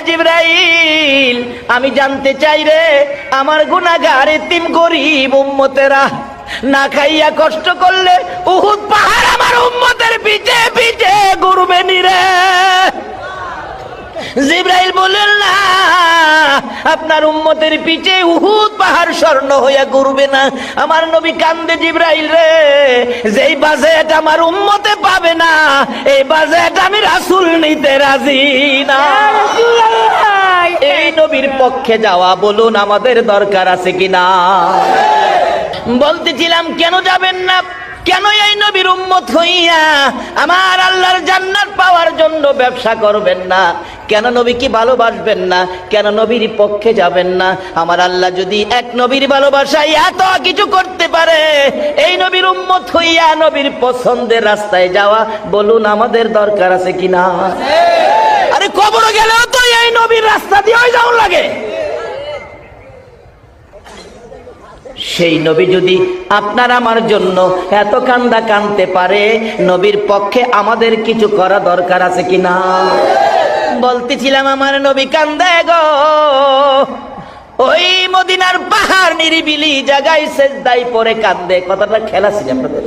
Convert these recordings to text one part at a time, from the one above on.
জিবরাইল, আমি জানতে চাই রে আমার গুনাহগার এতিম গরিব উম্মতেরা না খাইয়া কষ্ট করলে উহুদ পাহাড় আমার উম্মতের পিছে পিছে ঘুরবে নি রে? জিবরাইল বলেন না, আপনার উম্মতের পিছে উহুদ পাহাড় স্বর্ণ হইয়া ঘুরবে না। আমার নবী কান্দে, জিবরাইল রে, যেই বাজেট আমার উম্মতে পাবে না এই বাজেট আমি রাসূল নিতে রাজি না। এই নবীর পক্ষে যাওয়া বলুন আমাদের দরকার আছে কিনা? বলতেছিলাম কেন যাবেন না, কেন এই নবীর উম্মত হইয়া আমার আল্লাহর জান্নাত পাওয়ার জন্য ব্যবসা করবেন না? কেন নবীকে ভালোবাসবেন না? কেন নবীর পক্ষে যাবেন না? আমার আল্লাহ যদি এক নবীর ভালোবাসায় এত কিছু করতে পারে, এই নবীর উম্মত হইয়া নবীর পছন্দের রাস্তায় যাওয়া বলুন আমাদের দরকার আছে কিনা? আরে কবরে গেলেও তো এই নবীর রাস্তা দিয়ে যাওয়া লাগে। সেই নবী যদি আপনার আমার জন্য এত কান্দা কাঁদতে পারে, নবীর পক্ষে আমাদের কিছু করা দরকার আছে কিনা? বলতেছিলাম আমার নবী কান্দে গো, ওই মদিনার পাহাড় নিরিবিলি জায়গায় সেজদায় পড়ে কান্দে। কথাটা খেলা ছিল আপনাদের,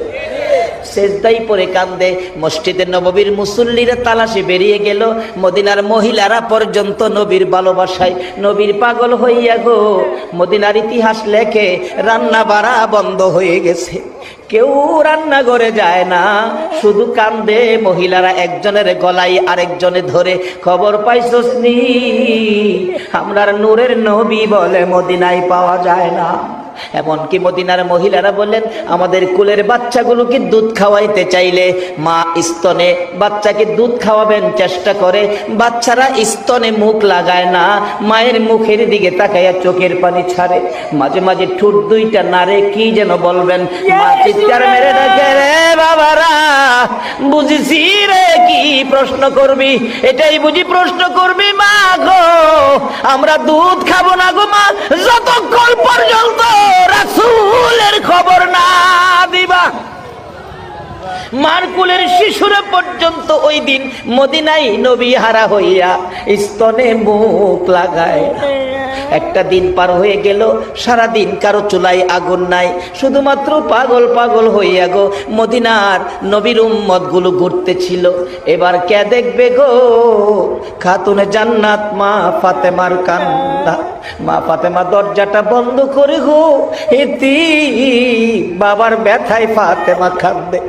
সেজদাই পড়ে কান্দে। মসজিদে নববীর মুসল্লিরা তালাশে বেরিয়ে গেল, মদিনার মহিলারা পর্যন্ত নবীর ভালোবাসায় নবীর পাগল হইয়া গো মদিনার ইতিহাস লেখে রান্না বাড়া বন্ধ হয়ে গেছে, কেউ রান্নাঘরে যায় না, শুধু কান্দে মহিলারা একজনের গলায় আরেকজনে ধরে। খবর পাইছস নি আমরার নূরের নবী বলে মদিনায় পাওয়া যায় না। এমনকি মদিনার মহিলারা বললেন আমাদের কুলের বাচ্চাগুলোকে দুধ খাওয়াইতে চাইলে মা স্তনে বাচ্চাকে দুধ খাওয়াবেন চেষ্টা করে, বাচ্চারা স্তনে মুখ লাগায় না, মায়ের মুখের দিকে তাকাইয়া চোখের পানি ছাড়ে, মাঝে মাঝে ঠোঁট দুইটা নাড়ে, কি যেন বলবেন। মা চিৎকার মেরে ডাকে, রে বাবারা বুঝিছি রে, কি প্রশ্ন করবি? এটাই বুঝি প্রশ্ন করবি? মা গো আমরা দুধ খাবো না গো মা, যতক্ষণ পর্যন্ত রাসূলের খবর না দিবা। মার কুলের শিশুরা পর্যন্ত ওই দিন মদিনায় নবী হারা হইয়া স্তনে মুখ লাগায়। একটা দিন পার হয়ে গেল, সারা দিন কারো চুলায় আগুন নাই, শুধুমাত্র পাগল পাগল হইয়া গো মদিনার নবীর উম্মত গুলো ঘুরতেছিল। এবার কে দেখবে গো? খাতুনে জান্নাত মা ফাতেমার কান্না। মা ফাতেমা দরজাটা বন্ধ করে গো এতি বাবার ব্যথায় ফাতেমা কাঁদে।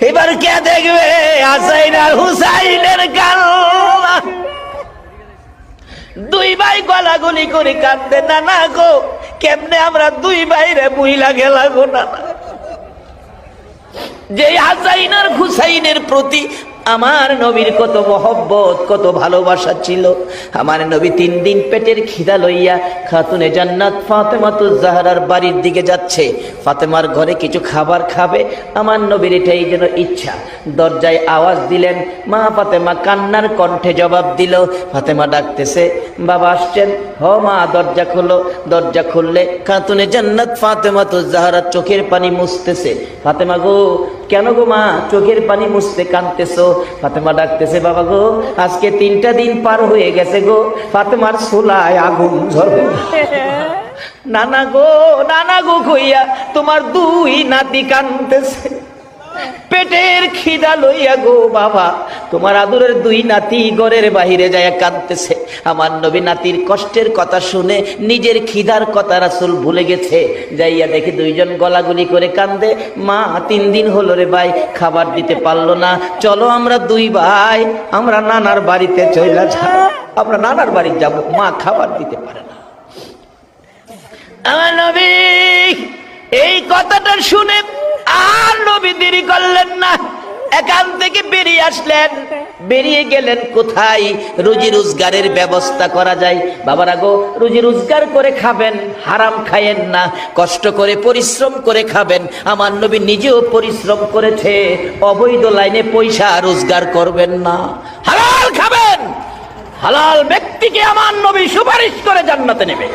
এবার কে দেখবে? হাসাইন আর হুসাইনের কান্না। দুই ভাই গলাগলি করে কাঁদে, নানা গো কেমনে আমরা দুই ভাইরে বুইলা গেলা গো নানা। যে হাসাইন আর হুসাইনের প্রতি আমার নবীর কত মহব্বত, কত ভালোবাসা ছিল। আমার নবী 3 দিন পেটের খিদা লইয়া খাতুনে জান্নাত ফাতেমাতুজ জাহরার বাড়ির দিকে যাচ্ছে। ফাতেমার ঘরে কিছু খাবার খাবে, আমার নবীর এটাই যেন ইচ্ছা। দরজায় আওয়াজ দিলেন, মা ফাতেমা কান্নার কণ্ঠে জবাব দিল। ফাতেমা ডাকতেছে, বাবা আসছেন? হ মা, দরজা খোলো। দরজা খুললে খাতুনে জান্নাত ফাতেমাতুজ জাহরা চোখের পানি মুছতেছে। ফাতেমা গো, কেন গো মা চোখের পানি মুছতে কাঁদতেছো? ফাতেমা ডাকতেছে, বাবা গো আজকে 3টা দিন পার হয়ে গেছে গো, ফাতেমার চুলায় আগুন জ্বলে। নানা গো কইয়া তোমার 2 নাতি কাঁদতেছে, পেটের খিদা লইয়া গো বাবা তোমার আদরের 2 নাতি ঘরের বাহিরে যায় কাঁদতেছে। আমার নবী নাতির কষ্টের কথা শুনে নিজের খিদার কথা রাসূল ভুলে গেছে। যাইয়া দেখে 2 জন গলাগুলি করে কান্দে। মা 3 দিন হলো রে ভাই খাবার দিতে পারলো না, চলো আমরা 2 ভাই আমরা নানার বাড়িতে চলে যাব, আমরা নানার বাড়ি যাব, মা খাবার দিতে পারে না। আমার নবী এই কথাটা শুনে আর নবী দেরি করলেন না, এখান থেকে বেরিয়ে আসলেন। বেরিয়ে গেলেন কোথায়? রুজি রোজগারের ব্যবস্থা করা যায়। বাবারা গো, রুজি রোজগার করে খাবেন, হারাম খায়েন না, কষ্ট করে পরিশ্রম করে খাবেন। আমার নবী নিজেও পরিশ্রম করেছে, অবৈধ লাইনে পয়সা রোজগার করবেন না, হালাল খাবেন। হালাল ব্যক্তিকে আমার নবী সুপারিশ করে জান্নাতে নেবে।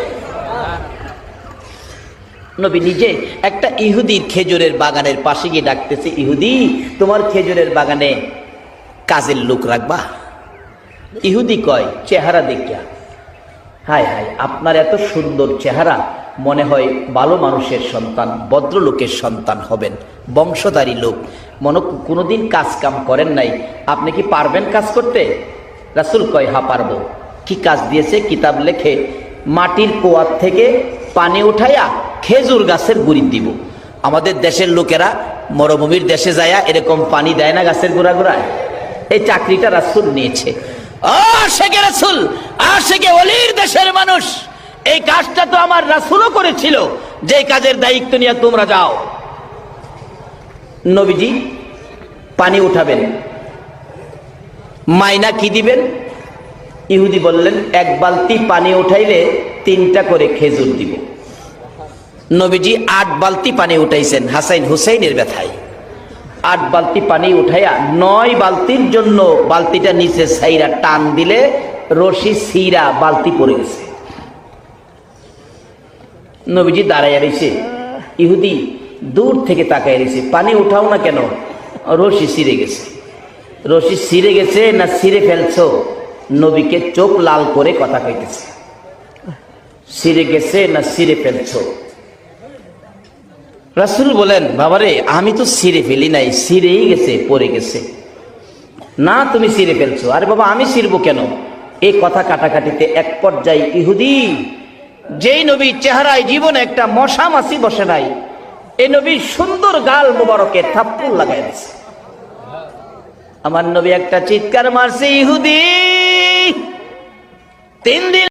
নবী নিজে একটা ইহুদির খেজুরের বাগানের পাশে গিয়ে ডাকতেছে, ইহুদি তোমার খেজুরের বাগানে কাজের লোক রাখবা? ইহুদি কয় চেহারা দেখিয়া হায় হায়, আপনার এত সুন্দর চেহারা, মনে হয় ভালো মানুষের সন্তান, ভদ্রলোকের সন্তান হবেন, বংশধারী লোক। কোনোদিন কাজ কাম করেন নাই, আপনি কি পারবেন কাজ করতে? রাসূল কয়, হ্যাঁ পারবো। কি কাজ দিয়েছে? কিতাব লেখে, মাটির কুয়ার থেকে পানি উঠাইয়া খেজুর গাছের গুড়ি দিব। আমাদের দেশের লোকেরা মরুভূমির দেশে যায়া এরকম পানি দেয় না গাছের গোড়া গোড়ায়? এই চাকরিটা রাসূল নিয়েছে। আশেকে রাসূল, আশেকে ওলির দেশের মানুষ, এই কাজটা তো আমার রাসূলও করেছিল, যে কাজের দায়িত্ব নিয়ে তোমরা যাও। নবীজি পানি উঠাবেন, মাইনা কি দিবেন? ইহুদি বললেন, এক বালতি পানি উঠাইলে 3টা করে খেজুর দিব। নবীজি 8 বালতি পানি উঠাইছেন হাসাইন হুসাইনের ব্যথায়। 8 বালতি পানি উঠাইয়া 9 বালতির জন্য বালতিটা নিচে ছাইরা টান দিলে রশি ছিঁড়া বালতি পড়ে গেছে। নবীজি দাঁড়াইয়া রয়েছে, ইহুদি দূর থেকে তাকায় রয়েছে, পানি উঠাও না কেন? রশি ছিঁড়ে গেছে। রশি ছিঁড়ে গেছে না ছিঁড়ে ফেলছো? নবীকে চোখ লাল করে কথা কইতেছে, ছিঁড়ে গেছে না ছিঁড়ে ফেলছো? রাসূল বলেন, বাবারে আমি তো ছিঁড়ে ফেলি নাই, ছিঁড়েই গেছে, পড়ে গেছে। না তুমি ছিঁড়ে ফেলছো। আরে বাবা আমি ছিঁড়বো কেন? এই কথা কাটাকাটিতে এক পর্যায়ে ইহুদি, যেই নবীর চেহারায় জীবনে একটা মশা মাছি বসে নাই, এই নবীর সুন্দর গাল মোবারকে থাপ্পড় লাগাই দিছে। আমার নবী একটা চিৎকার মারছে, ইহুদি 3 দিন